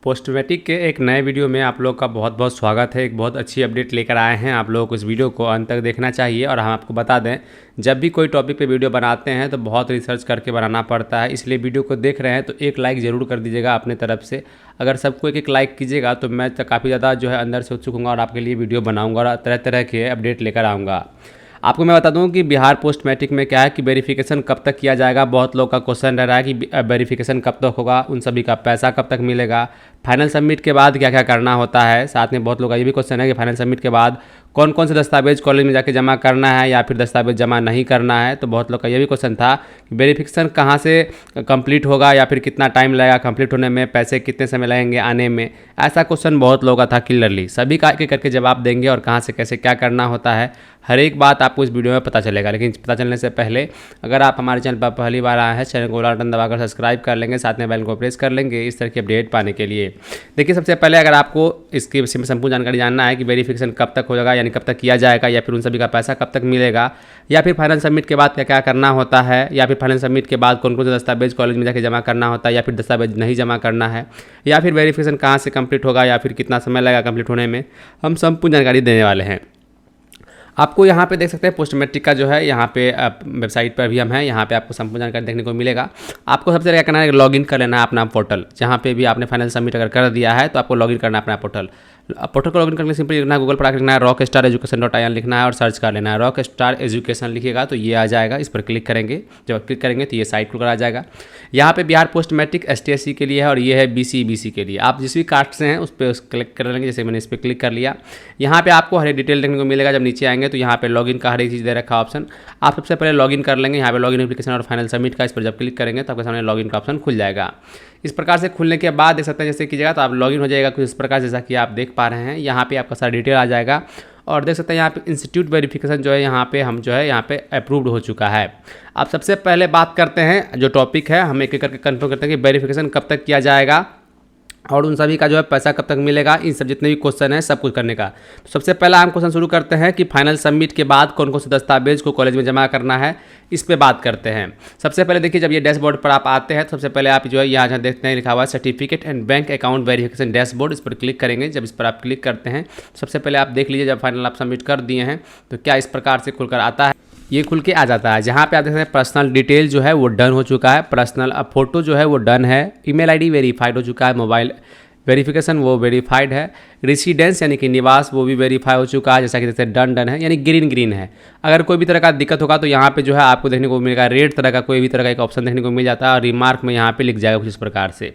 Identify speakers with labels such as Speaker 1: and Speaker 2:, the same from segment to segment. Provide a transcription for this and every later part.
Speaker 1: पोस्टमेटिक के एक नए वीडियो में आप लोग का बहुत बहुत स्वागत है। एक बहुत अच्छी अपडेट लेकर आए हैं। आप लोगों को इस वीडियो को अंत तक देखना चाहिए। और हम आपको बता दें, जब भी कोई टॉपिक पे वीडियो बनाते हैं तो बहुत रिसर्च करके बनाना पड़ता है, इसलिए वीडियो को देख रहे हैं तो एक लाइक ज़रूर कर दीजिएगा अपने तरफ से। अगर सबको एक एक लाइक कीजिएगा तो मैं काफ़ी ज़्यादा जो है अंदर से उत्सुक हूँगा और आपके लिए वीडियो बनाऊँगा और तरह तरह के अपडेट लेकर आऊँगा। आपको मैं बता दूं कि बिहार पोस्ट मैट्रिक में क्या है कि वेरिफिकेशन कब तक किया जाएगा। बहुत लोग का क्वेश्चन रह रहा है कि वेरिफिकेशन कब तक होगा, उन सभी का पैसा कब तक मिलेगा, फाइनल सबमिट के बाद क्या क्या करना होता है। साथ में बहुत लोग का ये भी क्वेश्चन है कि फाइनल सबमिट के बाद कौन कौन से दस्तावेज कॉलेज में जाके जमा करना है या फिर दस्तावेज जमा नहीं करना है। तो बहुत लोग का ये भी क्वेश्चन था कि वेरिफिकेशन कहाँ से कंप्लीट होगा या फिर कितना टाइम लगेगा कंप्लीट होने में, पैसे कितने समय लगेंगे आने में। ऐसा क्वेश्चन बहुत लोगों का था क्लियरली। सभी का एक करके जवाब देंगे और कहाँ से कैसे क्या करना होता है, हर एक बात आपको इस वीडियो में पता चलेगा। लेकिन पता चलने से पहले अगर आप हमारे चैनल पर पहली बार आए हैं, चैनल को लाल बटन दबाकर सब्सक्राइब कर लेंगे, साथ में बेल को प्रेस कर लेंगे इस तरह की अपडेट पाने के लिए। देखिए, सबसे पहले अगर आपको इसकी विषय में संपूर्ण जानकारी जानना है कि वेरिफिकेशन कब तक हो जाएगा, यानी कब तक किया जाएगा, या फिर उन सभी का पैसा कब तक मिलेगा, या फिर फाइनल सबमिट के बाद क्या क्या करना होता है, या फिर फाइनल सबमिट के बाद कौन कौन से दस्तावेज कॉलेज में जाकर जमा करना होता है, या फिर दस्तावेज नहीं जमा करना है, या फिर वेरिफिकेशन कहाँ से कंप्लीट होगा, या फिर कितना समय लगेगा कंप्लीट होने में, हम संपूर्ण जानकारी देने वाले हैं। आपको यहाँ पे देख सकते हैं पोस्ट मैट्रिक का जो है यहाँ पे वेबसाइट पर भी हम हैं। यहाँ पे आपको संपूर्ण जानकारी देखने को मिलेगा। आपको सबसे पहले क्या करना है, लॉगिन कर लेना है अपना पोर्टल। जहाँ पे भी आपने फाइनल सबमिट अगर कर दिया है तो आपको लॉगिन करना है अपना पोर्टल। पोर्टल को लॉगिन करने सिंपली लिखना है, गूगल पर आकर लिखना है rockstar.education.in लिखना है और सर्च कर लेना है। रॉकस्टार एजुकेशन लिखिएगा तो ये आ जाएगा। इस पर क्लिक करेंगे, जब क्लिक करेंगे तो ये साइट खुलकर आ जाएगा। यहाँ पे बिहार पोस्ट मैट्रिक ST/SC के लिए है और ये है BC के लिए। आप जिस भी कास्ट से हैं उस पर क्लिक कर लेंगे। जैसे मैंने इस पर क्लिक कर लिया, यहाँ पे आपको हर एक डिटेल देखने को मिलेगा। जब नीचे आएंगे तो यहाँ पे लॉगिन का हर एक चीज़ दे रखा ऑप्शन। आप सबसे पहले लॉगिन कर लेंगे। यहाँ पे लॉगिन एप्लीकेशन और फाइनल सबमिट का, इस पर जब क्लिक करेंगे तो आपके सामने लॉगिन का ऑप्शन खुल जाएगा। इस प्रकार से खुलने के बाद देख सकते हैं जैसे कीजिएगा तो आप लॉगिन हो जाएगा कुछ इस प्रकार, जैसा कि आप देख पा रहे हैं। यहाँ पे आपका सारा डिटेल आ जाएगा और देख सकते हैं यहाँ पे इंस्टीट्यूट वेरिफिकेशन जो है यहाँ पे हम जो है यहाँ पे अप्रूव्ड हो चुका है। अब सबसे पहले बात करते हैं जो टॉपिक है, हम एक एक करके कंफर्म करते हैं कि वेरिफिकेशन कब तक किया जाएगा और उन सभी का जो है पैसा कब तक मिलेगा। इन सब जितने भी क्वेश्चन है सब कुछ करने का। तो सबसे पहला हम क्वेश्चन शुरू करते हैं कि फाइनल सबमिट के बाद कौन कौन से दस्तावेज को कॉलेज में जमा करना है, इस पे बात करते हैं। सबसे पहले देखिए, जब ये डैशबोर्ड पर आप आते हैं तो सबसे पहले आप जो है यहाँ देखते हैं लिखा हुआ है certificate and bank account verification dashboard. इस पर क्लिक करेंगे। जब इस पर आप क्लिक करते हैं सबसे पहले आप देख लीजिए, जब फाइनल आप सबमिट कर दिए हैं तो क्या इस प्रकार से खुलकर आता है। ये खुल के आ जाता है। जहाँ पे आप देख सकते हैं पर्सनल डिटेल जो है वो डन हो चुका है, पर्सनल फोटो जो है वो डन है, ईमेल ID वेरीफाइड हो चुका है, मोबाइल वेरिफिकेशन वो वेरीफाइड है, रेसिडेंस यानी कि निवास वो भी वेरीफाई हो चुका है। जैसा कि जैसे डन है यानी ग्रीन है। अगर कोई भी तरह का दिक्कत होगा तो यहाँ पे जो है आपको देखने को मिलेगा रेड तरह का कोई भी तरह का एक ऑप्शन देखने को मिल जाता है और रिमार्क में यहाँ पे लिख जाएगा कुछ इस प्रकार से।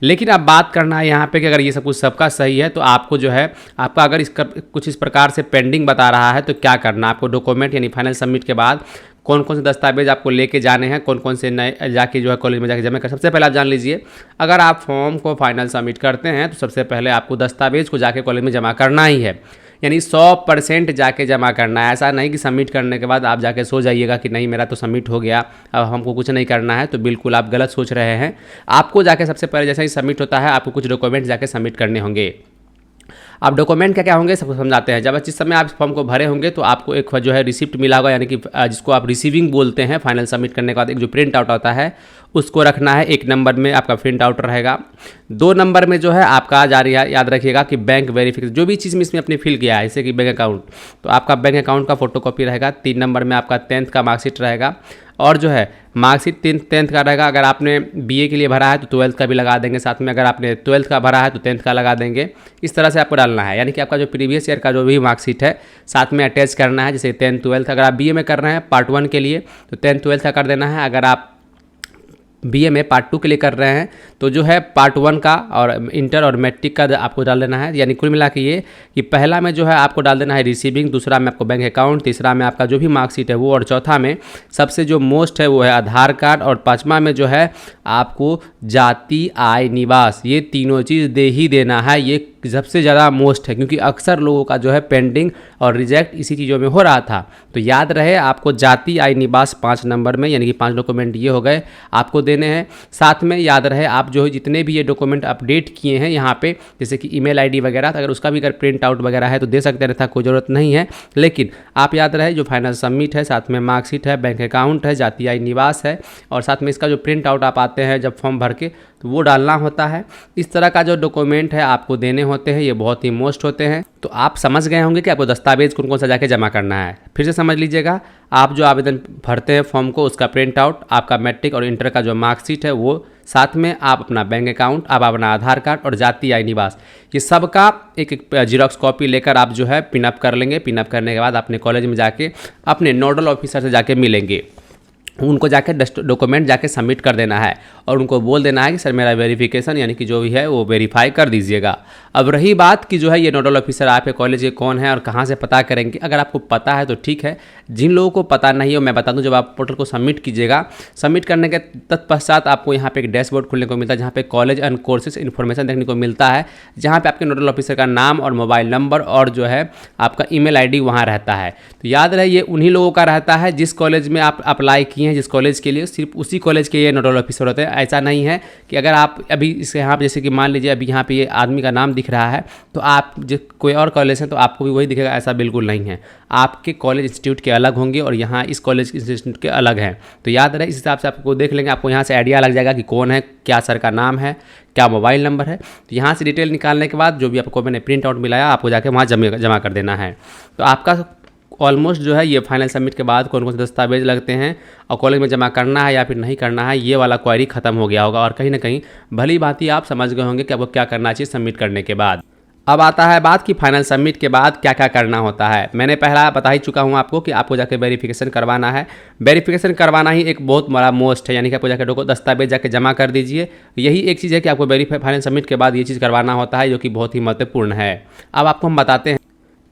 Speaker 1: लेकिन अब बात करना है यहाँ पे कि अगर ये सब कुछ सबका सही है तो आपको जो है आपका अगर इसका कुछ इस प्रकार से पेंडिंग बता रहा है तो क्या करना है आपको। डॉक्यूमेंट यानी फाइनल सबमिट के बाद कौन कौन से दस्तावेज आपको लेके जाने हैं, कौन कौन से नए जाके जो है कॉलेज में जाके जमा कर। सबसे पहले आप जान लीजिए, अगर आप फॉर्म को फाइनल सबमिट करते हैं तो सबसे पहले आपको दस्तावेज को जाके कॉलेज में जमा करना ही है, यानी 100% जाके जमा करना है। ऐसा नहीं कि सबमिट करने के बाद आप जाके सो जाइएगा कि नहीं मेरा तो सबमिट हो गया अब हमको कुछ नहीं करना है, तो बिल्कुल आप गलत सोच रहे हैं। आपको जाके सबसे पहले जैसे ही सबमिट होता है आपको कुछ डॉक्यूमेंट जाके सबमिट करने होंगे। अब डॉक्यूमेंट क्या क्या होंगे सबको समझाते हैं। जब जिस समय आप इस फॉर्म को भरे होंगे तो आपको एक जो है रिसिप्ट मिला होगा, यानी कि जिसको आप रिसीविंग बोलते हैं। फाइनल सबमिट करने के बाद एक जो प्रिंट आउट होता है उसको रखना है। 1 नंबर में आपका प्रिंट आउट रहेगा। 2 नंबर में जो है आपका याद रखिएगा कि बैंक वेरिफिकेशन जो भी चीज़ में इसमें अपने फिल किया है, जैसे कि बैंक अकाउंट तो आपका बैंक अकाउंट का फोटोकॉपी रहेगा। 3 नंबर में आपका 10th का मार्कशीट रहेगा और जो है मार्कशीट 10th का रहेगा। अगर आपने BA के लिए भरा है तो 12th का भी लगा देंगे साथ में, अगर आपने 12th का भरा है तो 10th का लगा देंगे। इस तरह से आपको डालना है, यानी कि आपका जो प्रीवियस ईयर का जो भी मार्कशीट है साथ में अटैच करना है। जैसे 10th 12th अगर आप BA में कर रहे हैं पार्ट 1 के लिए तो 10th 12th का कर देना है। अगर आप BA में पार्ट 2 के लिए कर रहे हैं तो जो है पार्ट 1 का और इंटर और मैट्रिक का आपको डाल देना है। यानी कुल मिला के ये कि पहला में जो है आपको डाल देना है रिसीविंग, दूसरा में आपको बैंक अकाउंट, तीसरा में आपका जो भी मार्कशीट है वो, और चौथा में सबसे जो मोस्ट है वो है आधार कार्ड, और 5वां में जो है आपको जाति आय निवास। ये तीनों चीज़ दे ही देना है। ये सबसे ज़्यादा मोस्ट है क्योंकि अक्सर लोगों का जो है पेंडिंग और रिजेक्ट इसी चीज़ों में हो रहा था। तो याद रहे आपको जाति आय निवास 5 नंबर में, यानी कि 5 डॉक्यूमेंट ये हो गए आपको देने हैं। साथ में याद रहे आप जो जितने भी ये डॉक्यूमेंट अपडेट किए हैं यहाँ पे, जैसे कि ईमेल ID वगैरह, अगर उसका भी अगर प्रिंट आउट वगैरह है तो दे सकते हैं, था कोई ज़रूरत नहीं है। लेकिन आप याद रहे जो फाइनल सबमिट है, साथ में मार्कशीट है, बैंक अकाउंट है, जाति आय निवास है, और साथ में इसका जो प्रिंट आउट आप आते हैं जब फॉर्म भर के तो वो डालना होता है। इस तरह का जो डॉक्यूमेंट है आपको देने होते हैं, ये बहुत ही मोस्ट होते हैं। तो आप समझ गए होंगे कि आपको दस्तावेज कौन कौन सा जाके जमा करना है। फिर से समझ लीजिएगा, आप जो आवेदन भरते हैं फॉर्म को, उसका प्रिंट आउट, आपका मैट्रिक और इंटर का जो मार्कशीट है वो, साथ में आप अपना बैंक अकाउंट, आप अपना आधार कार्ड और जाति आय निवास, ये सब का एक एक जीरोक्स कॉपी लेकर आप जो है पिनअप कर लेंगे। पिनअप करने के बाद अपने कॉलेज में जाके अपने नोडल ऑफिसर से जाके मिलेंगे, उनको जाके डॉक्यूमेंट जाके सबमिट कर देना है और उनको बोल देना है कि सर मेरा वेरिफिकेशन यानी कि जो भी है वो वेरीफाई कर दीजिएगा। अब रही बात कि जो है ये नोडल ऑफिसर आपके कॉलेज के कौन है और कहाँ से पता करेंगे, अगर आपको पता है तो ठीक है। जिन लोगों को पता नहीं हो, मैं बता दूं, जब आप पोर्टल को सबमिट कीजिएगा, सबमिट करने के तत्पश्चात आपको यहाँ पे एक डैशबोर्ड खुलने को मिलता है, जहाँ पे कॉलेज एंड कोर्सेज इन्फॉर्मेशन देखने को मिलता है, जहाँ पे आपके नोडल ऑफिसर का नाम और मोबाइल नंबर और जो है आपका ईमेल आईडी वहाँ रहता है। तो याद रहे ये उन्हीं लोगों का रहता है जिस कॉलेज में आप अप्लाई किए हैं, जिस कॉलेज के लिए, सिर्फ उसी कॉलेज के ये नोडल ऑफिसर होते हैं। ऐसा नहीं है कि अगर आप अभी इसके यहाँ पे, जैसे कि मान लीजिए अभी यहाँ पे ये आदमी का नाम दिख रहा है तो आप जो कोई और कॉलेज है तो आपको भी वही दिखेगा, ऐसा बिल्कुल नहीं है। आपके कॉलेज इंस्टीट्यूट के अलग होंगे और यहाँ इस कॉलेज इंस्टीट्यूट के अलग हैं। तो याद रहे, इस हिसाब से आपको देख लेंगे, आपको यहाँ से आइडिया लग जाएगा कि कौन है, क्या सर का नाम है, क्या मोबाइल नंबर है। तो यहाँ से डिटेल निकालने के बाद जो भी आपको मैंने प्रिंट आउट मिलाया, आपको जाके वहाँ जमा कर देना है। तो आपका ऑलमोस्ट जो है ये फाइनल सबमिट के बाद कौन कौन से दस्तावेज लगते हैं और कॉलेज में जमा करना है या फिर नहीं करना है, ये वाला क्वेरी खत्म हो गया होगा। और कहीं ना कहीं भली बात ही आप समझ गए होंगे कि आपको क्या करना चाहिए सबमिट करने के बाद। अब आता है बात कि फाइनल सबमिट के बाद क्या क्या करना होता है। मैंने पहला बता ही चुका हूँ आपको कि आपको जाके वेरिफिकेशन करवाना है। वेरिफिकेशन करवाना ही एक बहुत बड़ा मोस्ट है, यानी कि आपको जाके दस्तावेज जाके जमा कर दीजिए। यही एक चीज़ है कि आपको वेरीफाई फाइनल सबमिट के बाद ये चीज़ करवाना होता है, जो कि बहुत ही महत्वपूर्ण है। अब आपको हम बताते हैं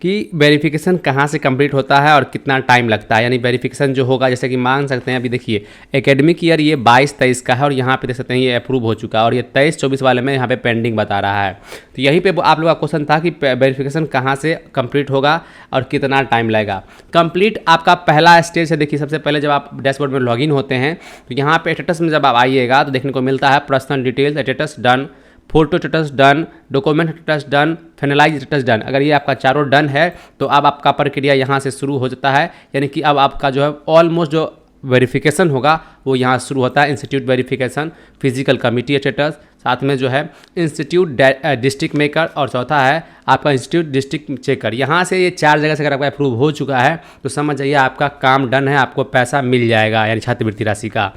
Speaker 1: कि वेरिफिकेशन कहाँ से कंप्लीट होता है और कितना टाइम लगता है। यानी वेरिफिकेशन जो होगा, जैसे कि मान सकते हैं अभी देखिए एकेडमिक ईयर ये 22-23 का है और यहाँ पे देख सकते हैं ये अप्रूव हो चुका है और ये 23-24 वाले में यहाँ पे पेंडिंग बता रहा है। तो यहीं पे आप लोग का क्वेश्चन था कि वेरिफिकेशन कहाँ से कंप्लीट होगा और कितना टाइम लगेगा। कंप्लीट आपका पहला स्टेज है। देखिए सबसे पहले जब आप डैशबोर्ड में लॉगिन होते हैं तो यहाँ पे स्टेटस में जब आप आइएगा तो देखने को मिलता है personal details status done, photo status done, document status done, finalize status done. अगर ये आपका चारों डन है तो अब आपका प्रक्रिया यहाँ से शुरू हो जाता है, यानी कि अब आपका जो है ऑलमोस्ट जो वेरिफिकेशन होगा वो यहाँ शुरू होता है। Institute verification, physical committee status, साथ में जो है इंस्टीट्यूट डिस्ट्रिक्ट मेकर और चौथा है आपका इंस्टीट्यूट डिस्ट्रिक्ट चेकर। यहाँ से ये 4 जगह से अगर आपका अप्रूव हो चुका है तो समझ जाइए आपका काम डन है, आपको पैसा मिल जाएगा यानी छात्रवृत्ति राशि का।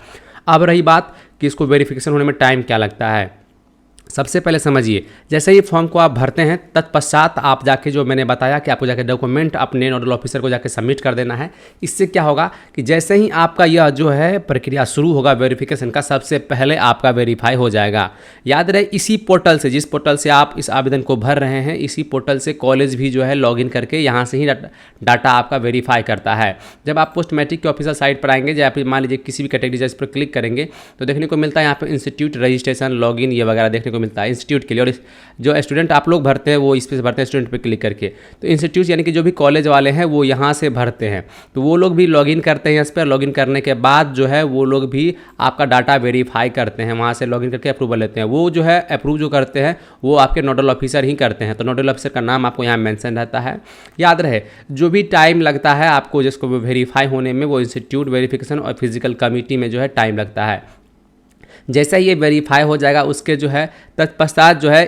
Speaker 1: अब रही बात कि इसको वेरिफिकेशन होने में टाइम क्या लगता है। सबसे पहले समझिए, जैसे ही फॉर्म को आप भरते हैं तत्पश्चात आप जाके जो मैंने बताया कि आपको जाके डॉक्यूमेंट अपने नोडल ऑफिसर को जाके सबमिट कर देना है। इससे क्या होगा कि जैसे ही आपका यह जो है प्रक्रिया शुरू होगा वेरिफिकेशन का, सबसे पहले आपका वेरीफाई हो जाएगा। याद रहे इसी पोर्टल से, जिस पोर्टल से आप इस आवेदन को भर रहे हैं, इसी पोर्टल से कॉलेज भी जो है लॉगिन करके यहाँ से ही डाटा आपका वेरीफाई करता है। जब आप पोस्ट मैट्रिक के ऑफिशियल साइट पर आएंगे, या फिर मान लीजिए किसी भी कैटेगरी इस पर क्लिक करेंगे तो देखने को मिलता है यहाँ पर इंस्टीट्यूट रजिस्ट्रेशन, लॉगिन ये वगैरह देखने को मिलता है इंस्टीट्यूट के लिए। और जो स्टूडेंट आप लोग भरते हैं वो इस पे भरते हैं स्टूडेंट पे क्लिक करके। तो इंस्टीट्यूट यानी कि जो भी कॉलेज वाले हैं वो यहाँ से भरते हैं, तो वो लोग भी लॉगिन करते हैं इस पर। लॉगिन करने के बाद जो है वो लोग भी आपका डाटा वेरीफाई करते हैं, वहाँ से लॉगिन करके अप्रूवल लेते हैं। वो जो है अप्रूव जो करते हैं वो आपके नोडल ऑफिसर ही करते हैं। तो नोडल ऑफिसर का नाम आपको यहाँ मेंशन रहता है। याद रहे जो भी टाइम लगता है आपको जिसको वेरीफाई होने में, वो इंस्टीट्यूट वेरिफिकेशन और फिजिकल कमिटी में जो है टाइम लगता है। जैसा ही ये वेरीफाई हो जाएगा उसके जो है तत्पश्चात जो है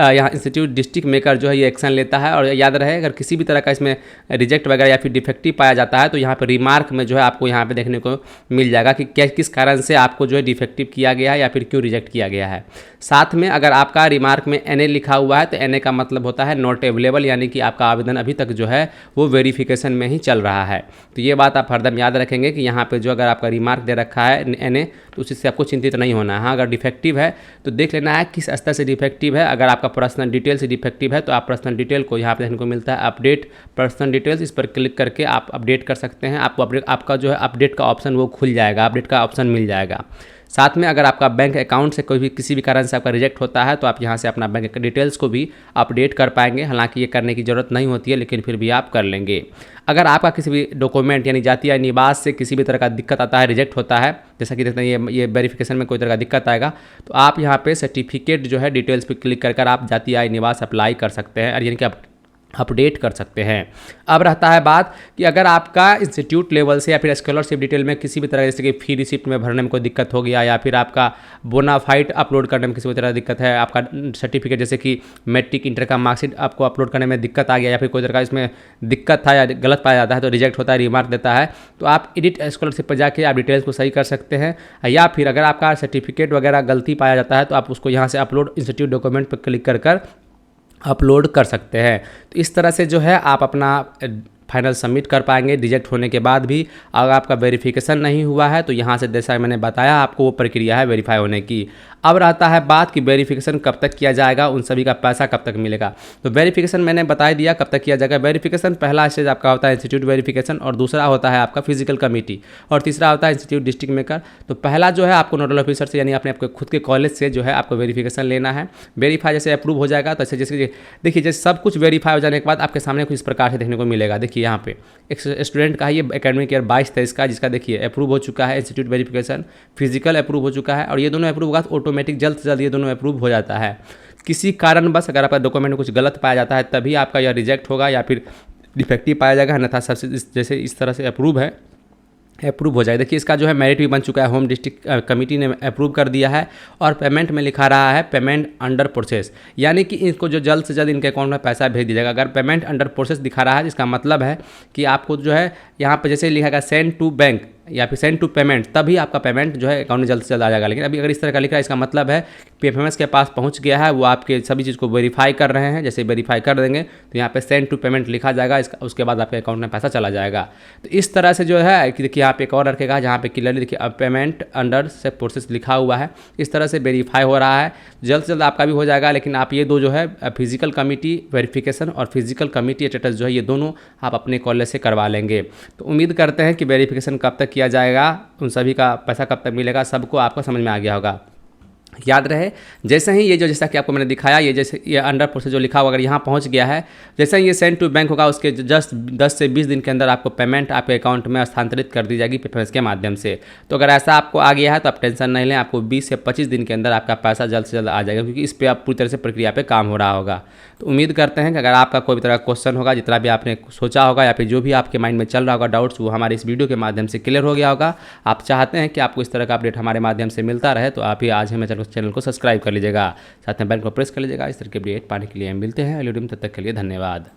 Speaker 1: यहाँ इंस्टीट्यूट डिस्ट्रिक्ट मेकर जो है ये एक्शन लेता है। और याद रहे अगर किसी भी तरह का इसमें रिजेक्ट वगैरह या फिर डिफेक्टिव पाया जाता है तो यहाँ पर रिमार्क में जो है आपको यहाँ पे देखने को मिल जाएगा कि क्या किस कारण से आपको जो है डिफेक्टिव किया गया है या फिर क्यों रिजेक्ट किया गया है। साथ में अगर आपका रिमार्क में NA लिखा हुआ है तो NA का मतलब होता है नॉट अवेलेबल, यानी कि आपका आवेदन अभी तक जो है वो वेरिफिकेशन में ही चल रहा है। तो ये बात आप हरदम याद रखेंगे कि यहाँ पे जो अगर आपका रिमार्क दे रखा है NA तो उससे आपको चिंतित नहीं होना है। हाँ, अगर डिफेक्टिव है तो देख लेना है किस स्तर से डिफेक्टिव है। अगर आपका पर्सनल डिटेल से डिफेक्टिव है तो आप पर्सनल डिटेल को यहाँ पे देखने को मिलता है अपडेट पर्सनल डिटेल्स, इस पर क्लिक करके आप अपडेट कर सकते हैं। आपको अपडेट आपका जो है अपडेट का ऑप्शन वो खुल जाएगा, अपडेट का ऑप्शन मिल जाएगा। साथ में अगर आपका बैंक अकाउंट से कोई भी किसी भी कारण से आपका रिजेक्ट होता है तो आप यहाँ से अपना बैंक डिटेल्स को भी अपडेट कर पाएंगे। हालांकि ये करने की ज़रूरत नहीं होती है, लेकिन फिर भी आप कर लेंगे। अगर आपका किसी भी डॉक्यूमेंट यानी जाति या निवास से किसी भी तरह का दिक्कत आता है, रिजेक्ट होता है, जैसा कि देखते हैं ये वेरिफिकेशन में कोई तरह का दिक्कत आएगा तो आप यहाँ पे सर्टिफिकेट जो है डिटेल्स पे क्लिक कर आप जाति या निवास अप्लाई कर सकते हैं। यानी कि आप अपडेट कर सकते हैं। अब रहता है बात कि अगर आपका इंस्टीट्यूट लेवल से या फिर स्कॉलरशिप डिटेल में किसी भी तरह जैसे कि फी रिसिप्ट में भरने में कोई दिक्कत हो गया, या फिर आपका बोनाफाइड अपलोड करने में किसी भी तरह दिक्कत है, आपका सर्टिफिकेट जैसे कि मैट्रिक इंटर का मार्कशीट आपको अपलोड करने में दिक्कत आ गया, या फिर कोई तरह का इसमें दिक्कत था या गलत पाया जाता है तो रिजेक्ट होता है, रिमार्क देता है, तो आप एडिट स्कॉलरशिप पर जाके आप डिटेल्स को सही कर सकते हैं। या फिर अगर आपका सर्टिफिकेट वगैरह गलती पाया जाता है तो आप उसको यहाँ से अपलोड इंस्टीट्यूट डॉक्यूमेंट पर क्लिक कर अपलोड कर सकते हैं। तो इस तरह से जो है आप अपना फाइनल सबमिट कर पाएंगे। रिजेक्ट होने के बाद भी अगर आपका वेरिफिकेशन नहीं हुआ है तो यहाँ से जैसा मैंने बताया आपको वो प्रक्रिया है वेरीफाई होने की। अब रहता है बात कि वेरिफिकेशन कब तक किया जाएगा, उन सभी का पैसा कब तक मिलेगा। तो वेरिफिकेशन मैंने बता दिया कब तक किया जाएगा। वेरिफिकेशन पहला स्टेज आपका होता है इंस्टीट्यूट वेरिफिकेशन, और दूसरा होता है आपका फिजिकल कमेटी, और तीसरा होता है इंस्टीट्यूट डिस्ट्रिक्ट मेकर। तो पहला जो है आपको नोडल ऑफिसर से यानी अपने आपके खुद के कॉलेज से जो है आपको वेरिफिकेशन लेना है। वेरीफाई जैसे अप्रूव हो जाएगा तो ऐसे जैसे देखिए जैसे सब कुछ वेरीफाई हो जाने के बाद आपके सामने कुछ इस प्रकार से देखने को मिलेगा। देखिए यहाँ पे एक स्टूडेंट का है ये एकेडमिक ईयर 22-23 का, जिसका देखिए अप्रूव हो चुका है इंस्टीट्यूट वेरिफिकेशन, फिजिकल अप्रूव हो चुका है, और ये दोनों अप्रूव होगा तो ऑटोमेटिक जल्द से जल्द ये दोनों अप्रूव हो जाता है। किसी कारणवश अगर आपका डॉक्यूमेंट में कुछ गलत पाया जाता है तभी आपका यह रिजेक्ट होगा या फिर डिफेक्टिव पाया जाएगा, अन्यथा सबसे जैसे इस तरह से अप्रूव है अप्रूव हो जाए। देखिए इसका जो है मेरिट भी बन चुका है, होम डिस्ट्रिक्ट कमेटी ने अप्रूव कर दिया है, और पेमेंट में लिखा रहा है पेमेंट अंडर प्रोसेस, यानी कि इनको जो जल्द से जल्द इनके अकाउंट में पैसा भेज दिया जाएगा। अगर पेमेंट अंडर प्रोसेस दिखा रहा है इसका मतलब है कि आपको जो है यहाँ पर जैसे लिखा सेंड टू बैंक या फिर सेंड टू पेमेंट, तभी आपका पेमेंट जो है अकाउंट में जल्द से जल्द आ जाएगा। लेकिन अभी अगर इस तरह का लिखा है इसका मतलब है PFMS के पास पहुंच गया है, वो आपके सभी चीज़ को वेरीफाई कर रहे हैं। जैसे वेरीफाई कर देंगे तो यहाँ पे सेंड टू पेमेंट लिखा जाएगा, इसका उसके बाद आपके अकाउंट में पैसा चला जाएगा। तो इस तरह से जो है कि देखिए यहाँ पे एक और रखेगा जहाँ पे क्लियरली देखिए अब पेमेंट अंडर से प्रोसेस लिखा हुआ है, इस तरह से वेरीफाई हो रहा है। जल्द से जल्द आपका भी हो जाएगा। लेकिन आप ये दो जो है फिजिकल कमेटी वेरिफिकेशन और फिजिकल कमेटी स्टेटस जो है ये दोनों आप अपने कॉलेज से करवा लेंगे। तो उम्मीद करते हैं कि वेरिफिकेशन कब तक किया जाएगा, उन सभी का पैसा कब तक मिलेगा, सबको आपको समझ में आ गया होगा। याद रहे जैसे ही ये जो जैसा कि आपको मैंने दिखाया ये जैसे ये अंडर प्रोसेस जो लिखा हुआ अगर यहाँ पहुँच गया है, जैसे ही ये सेंड टू बैंक होगा उसके जस्ट 10 से 20 दिन के अंदर आपको पेमेंट आपके अकाउंट में स्थानांतरित कर दी जाएगी PFMS के माध्यम से। तो अगर ऐसा आपको आ गया है तो आप टेंशन नहीं लें, आपको 20 से 25 दिन के अंदर आपका पैसा जल्द से जल्द आ जाएगा, क्योंकि इस पर आप पूरी तरह से प्रक्रिया पर काम हो रहा होगा। तो उम्मीद करते हैं कि अगर आपका कोई भी तरह का क्वेश्चन होगा, जितना भी आपने सोचा होगा या फिर जो भी आपके माइंड में चल रहा होगा डाउट्स, वो हमारे इस वीडियो के माध्यम से क्लियर हो गया होगा। आप चाहते हैं कि आपको इस तरह का अपडेट हमारे माध्यम से मिलता रहे तो आप ही आज हमें चैनल को सब्सक्राइब कर लीजिएगा, साथ में बेल को प्रेस कर लीजिएगा। इस तरह के अपडेट पाने के लिए हम मिलते हैं अगले वीडियो में, तब तक के लिए धन्यवाद।